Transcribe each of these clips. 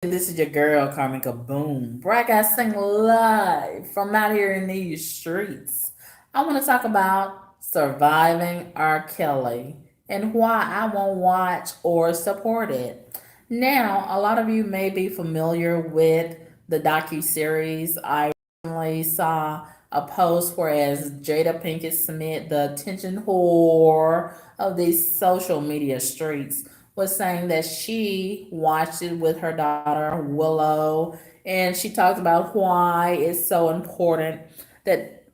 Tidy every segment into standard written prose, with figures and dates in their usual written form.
This is your girl, Carmen Kaboom, broadcasting live from out here in these streets. I want to talk about surviving R. Kelly and why I won't watch or support it. Now, a lot of you may be familiar with the docu-series. I recently saw a post whereas Jada Pinkett Smith, the attention whore of these social media streets, was saying that she watched it with her daughter Willow, and she talked about why it's so important that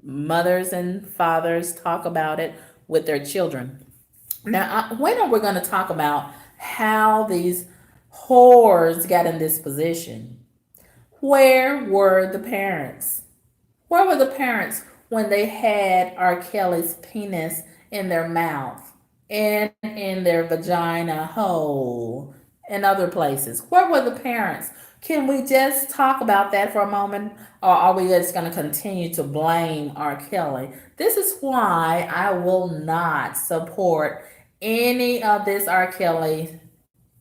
mothers and fathers talk about it with their children. Now, when are we going to talk about how these whores got in this position? Where were the parents? Where were the parents when they had R. Kelly's penis in their mouth and in their vagina hole and other places? Where were the parents? Can we just talk about that for a moment? Or are we just going to continue to blame R. Kelly? This is why I will not support any of this R. Kelly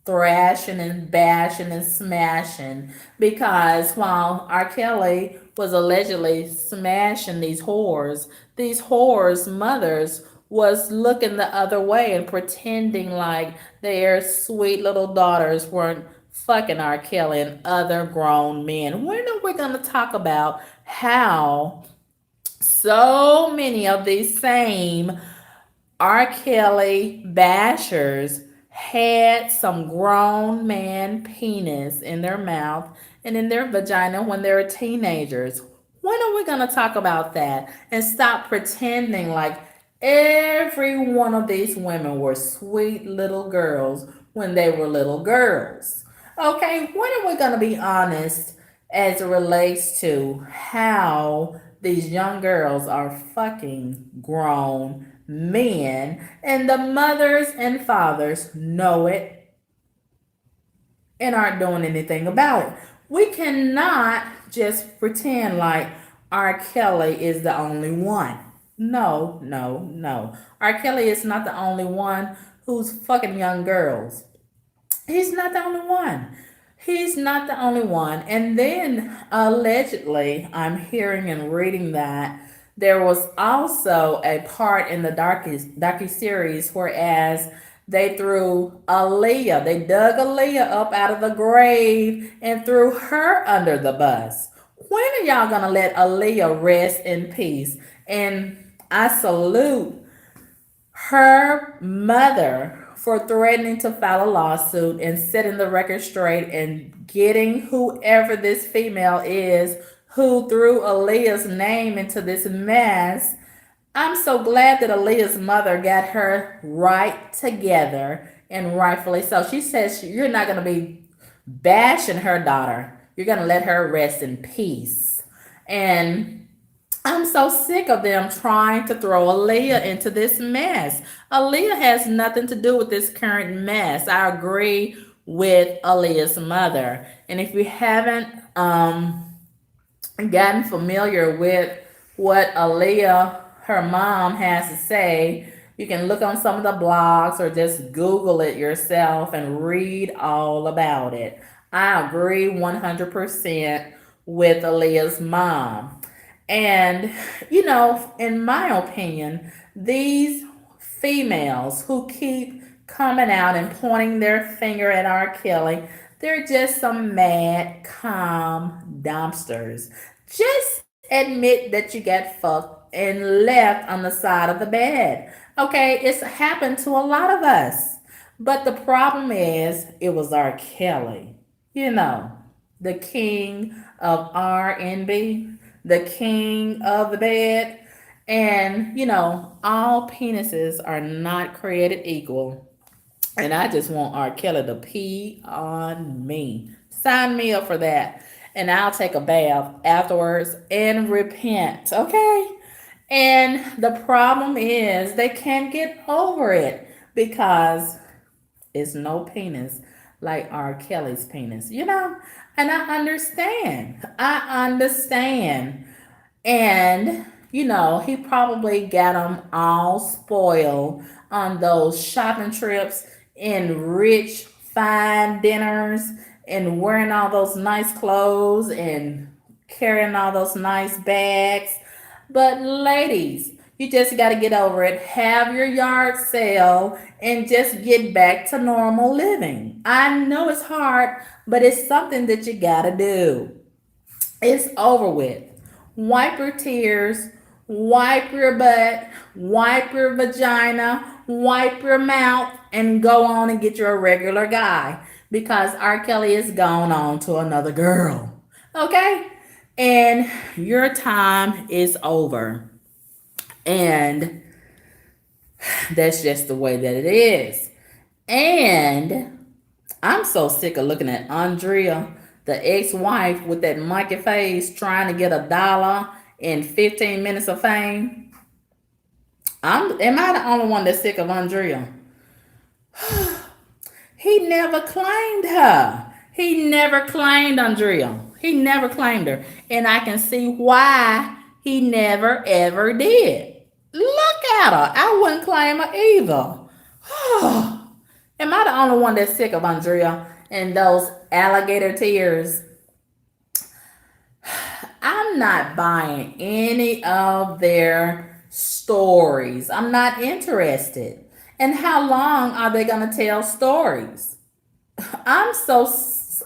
thrashing and bashing and smashing, because while R. Kelly was allegedly smashing these whores' mothers was looking the other way and pretending like their sweet little daughters weren't fucking R. Kelly and other grown men. When are we going to talk about how so many of these same R. Kelly bashers had some grown man penis in their mouth and in their vagina when they were teenagers? When are we going to talk about that and stop pretending like every one of these women were sweet little girls when they were little girls? Okay, when are we going to be honest as it relates to how these young girls are fucking grown men and the mothers and fathers know it and aren't doing anything about it? We cannot just pretend like R. Kelly is the only one. No, no, no. R. Kelly is not the only one who's fucking young girls. He's not the only one. He's not the only one. And then allegedly, I'm hearing and reading that there was also a part in the docu series whereas they dug Aaliyah up out of the grave and threw her under the bus. When are y'all gonna let Aaliyah rest in peace? And I salute her mother for threatening to file a lawsuit and setting the record straight and getting whoever this female is who threw Aaliyah's name into this mess. I'm so glad that Aaliyah's mother got her right together, and rightfully so. She says you're not going to be bashing her daughter. You're going to let her rest in peace. And I'm so sick of them trying to throw Aaliyah into this mess. Aaliyah has nothing to do with this current mess. I agree with Aaliyah's mother. And if you haven't gotten familiar with what Aaliyah, her mom, has to say, you can look on some of the blogs or just Google it yourself and read all about it. I agree 100% with Aaliyah's mom. And, in my opinion, these females who keep coming out and pointing their finger at R. Kelly, they're just some mad, calm dumpsters. Just admit that you got fucked and left on the side of the bed. Okay, it's happened to a lot of us. But the problem is, it was R. Kelly. You know, the king of R&B, the king of the bed. And, all penises are not created equal. And I just want R. Kelly to pee on me. Sign me up for that. And I'll take a bath afterwards and repent. Okay? And the problem is they can't get over it because it's no penis like R. Kelly's penis, And I understand. I understand. And, he probably got them all spoiled on those shopping trips in rich, fine dinners and wearing all those nice clothes and carrying all those nice bags. But ladies, you just got to get over it. Have your yard sale and just get back to normal living. I know it's hard, but it's something that you got to do. It's over with. Wipe your tears, wipe your butt, wipe your vagina, wipe your mouth, and go on and get you a regular guy because R. Kelly is gone on to another girl. Okay? And your time is over. And that's just the way that it is. And I'm so sick of looking at Andrea, the ex-wife, with that monkey face trying to get $1 in 15 minutes of fame. Am I the only one that's sick of Andrea? He never claimed her. He never claimed Andrea. He never claimed her. And I can see why he never ever did. Look at her. I wouldn't claim her either. Am I the only one that's sick of Andrea and those alligator tears? I'm not buying any of their stories. I'm not interested. And how long are they going to tell stories? I'm so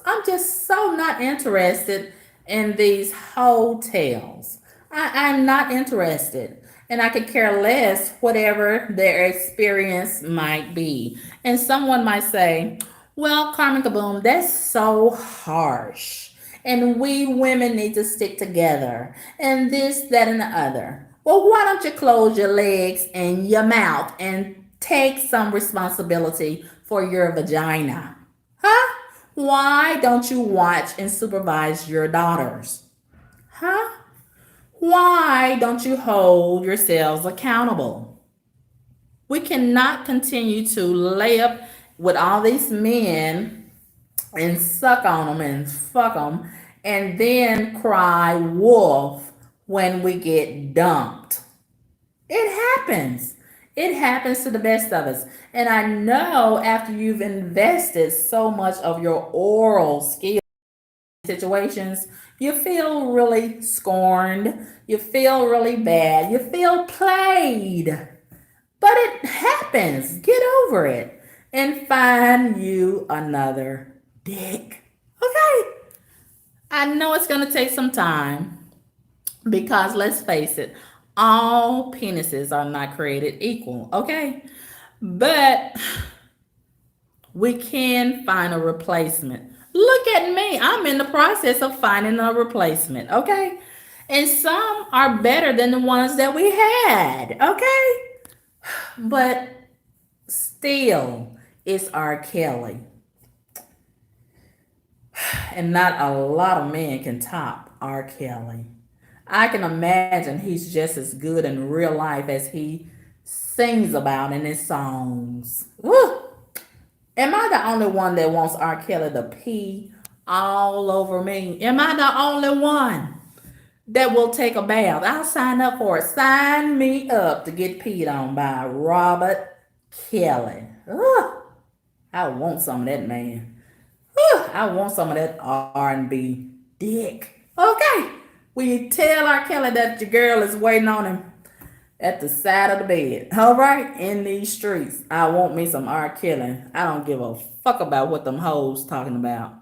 I'm just so not interested in these hotels. I'm not interested. And I could care less whatever their experience might be. And someone might say, well, Carmen Kaboom, that's so harsh. And we women need to stick together. And this, that, and the other. Well, why don't you close your legs and your mouth and take some responsibility for your vagina? Huh? Why don't you watch and supervise your daughters? Huh? Why don't you hold yourselves accountable? We cannot continue to lay up with all these men and suck on them and fuck them and then cry wolf when we get dumped. It happens. It happens to the best of us. And I know after you've invested so much of your oral skills in situations, you feel really scorned. You feel really bad. You feel played. But it happens. Get over it and find you another dick. Okay? I know it's going to take some time because let's face it, all penises are not created equal, okay? But we can find a replacement. Look at me. I'm in the process of finding a replacement, okay? And some are better than the ones that we had, okay? But still, it's R. Kelly. And not a lot of men can top R. Kelly. I can imagine he's just as good in real life as he sings about in his songs. Woo! Am I the only one that wants R. Kelly to pee all over me? Am I the only one that will take a bath? I'll sign up for it. Sign me up to get peed on by Robert Kelly. Ugh, I want some of that man. Ugh, I want some of that R&B dick. Okay. Will you tell R. Kelly that your girl is waiting on him at the side of the bed? All right, in these streets. I want me some R. Kelly. I don't give a fuck about what them hoes talking about.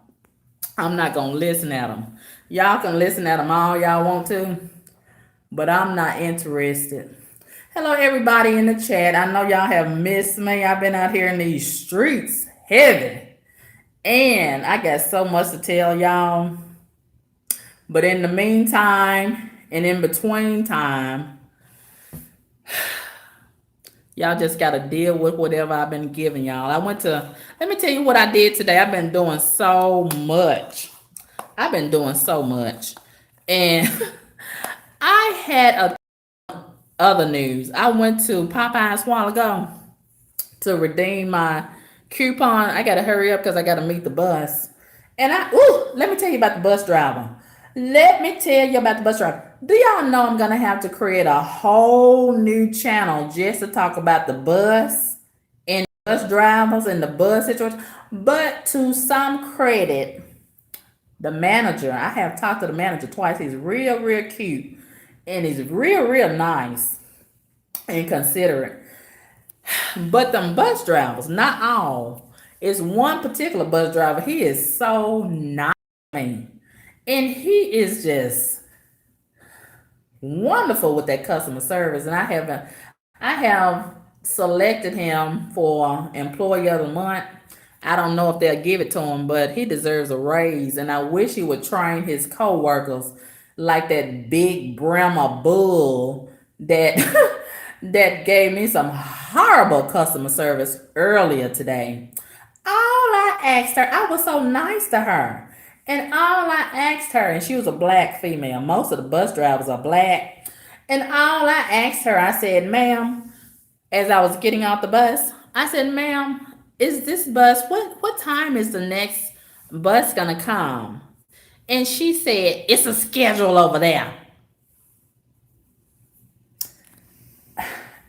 I'm not gonna listen at them. Y'all can listen at them all y'all want to, but I'm not interested. Hello, everybody in the chat. I know y'all have missed me. I've been out here in these streets heavy, and I got so much to tell y'all. But in the meantime, and in between time, y'all just got to deal with whatever I've been giving y'all. Let me tell you what I did today. I've been doing so much. And I had other news. I went to Popeyes a while ago to redeem my coupon. I got to hurry up because I got to meet the bus. And let me tell you about the bus driver. Do y'all know I'm going to have to create a whole new channel just to talk about the bus and bus drivers and the bus situation? But to some credit, The manager, I have talked to the manager twice. He's real, real cute. And he's real, real nice and considerate. But them bus drivers, not all. It's one particular bus driver. He is so nice. And he is just wonderful with that customer service. And I have selected him for Employee of the Month. I don't know if they'll give it to him, but he deserves a raise. And I wish he would train his coworkers like that big Brahma bull that that gave me some horrible customer service earlier today. All I asked her, I was so nice to her. And all I asked her, and she was a black female. Most of the bus drivers are black. And all I asked her, I said, ma'am, as I was getting off the bus, I said, ma'am, is this bus, what time is the next bus gonna come? And she said, it's a schedule over there.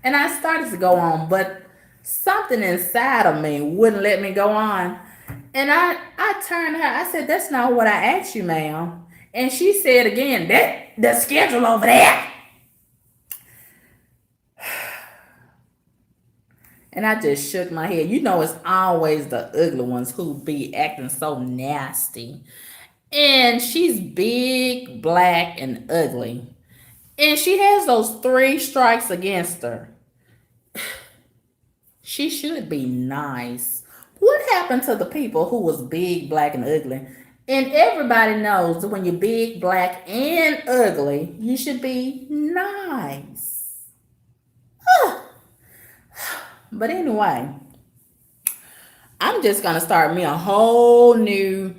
And I started to go on, but something inside of me wouldn't let me go on. And I turned her, I said, that's not what I asked you, ma'am. And she said again, that the schedule over there. And I just shook my head. You know, it's always the ugly ones who be acting so nasty. And she's big, black, and ugly. And she has those three strikes against her. She should be nice. What happened to the people who was big, black, and ugly? And everybody knows that when you're big, black, and ugly, you should be nice. But anyway, I'm just going to start me a whole new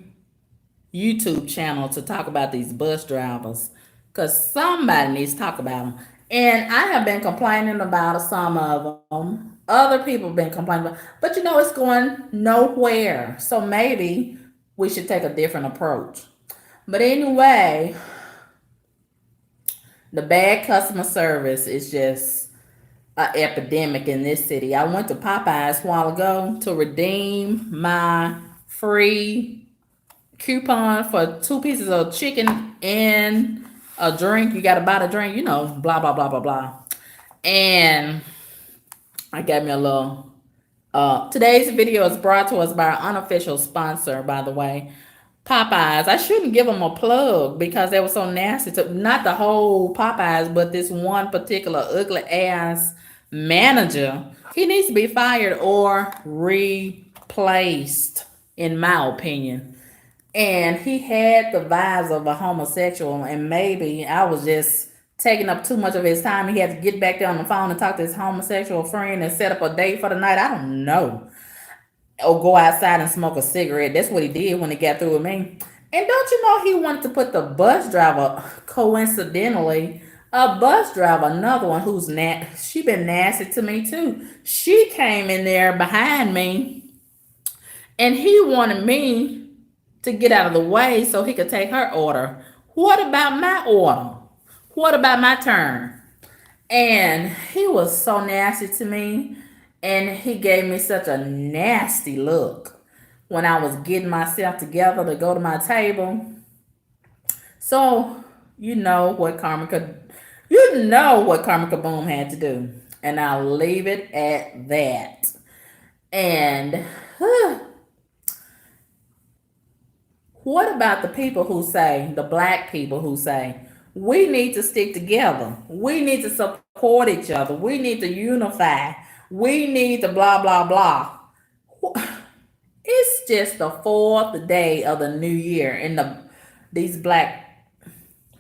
YouTube channel to talk about these bus drivers because somebody needs to talk about them. And I have been complaining about some of them. Other people have been complaining about, but you know, it's going nowhere. So maybe we should take a different approach. But anyway, the bad customer service is just an epidemic in this city. I went to Popeyes a while ago to redeem my free coupon for 2 pieces of chicken and a drink. You got to buy the drink, you know, blah, blah, blah, blah, blah. And I got me a little. Today's video is brought to us by our unofficial sponsor, by the way, Popeyes. I shouldn't give them a plug because they were so nasty. Not the whole Popeyes, but this one particular ugly ass manager. He needs to be fired or replaced, in my opinion. And he had the vibes of a homosexual, and maybe I was just taking up too much of his time. He had to get back there on the phone and talk to his homosexual friend and set up a date for the night. I don't know. Or go outside and smoke a cigarette. That's what he did when he got through with me. And don't you know he wanted to put the bus driver, coincidentally, a bus driver, another one who's she been nasty to me too. She came in there behind me and he wanted me to get out of the way so he could take her order. What about my order? What about my turn? And he was so nasty to me. And he gave me such a nasty look when I was getting myself together to go to my table. So you know what Karma Kaboom had to do. And I'll leave it at that. And what about the people who say, the black people who say, we need to stick together. We need to support each other. We need to unify. We need to blah, blah, blah. It's just the fourth day of the new year. And these black,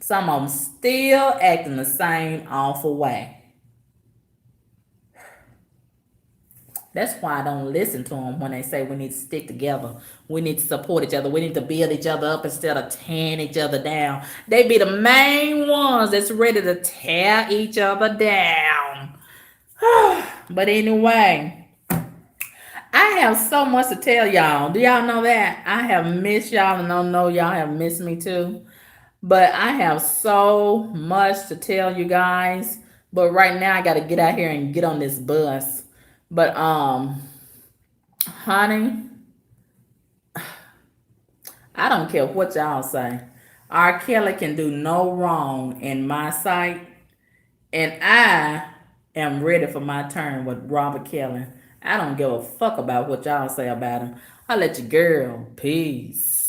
some of them still acting the same awful way. That's why I don't listen to them when they say we need to stick together. We need to support each other. We need to build each other up instead of tearing each other down. They be the main ones that's ready to tear each other down. But anyway, I have so much to tell y'all. Do y'all know that? I have missed y'all and I know y'all have missed me too. But I have so much to tell you guys. But right now I got to get out here and get on this bus. But honey, I don't care what y'all say. R. Kelly can do no wrong in my sight, and I am ready for my turn with Robert Kelly. I don't give a fuck about what y'all say about him. I let you girl. Peace.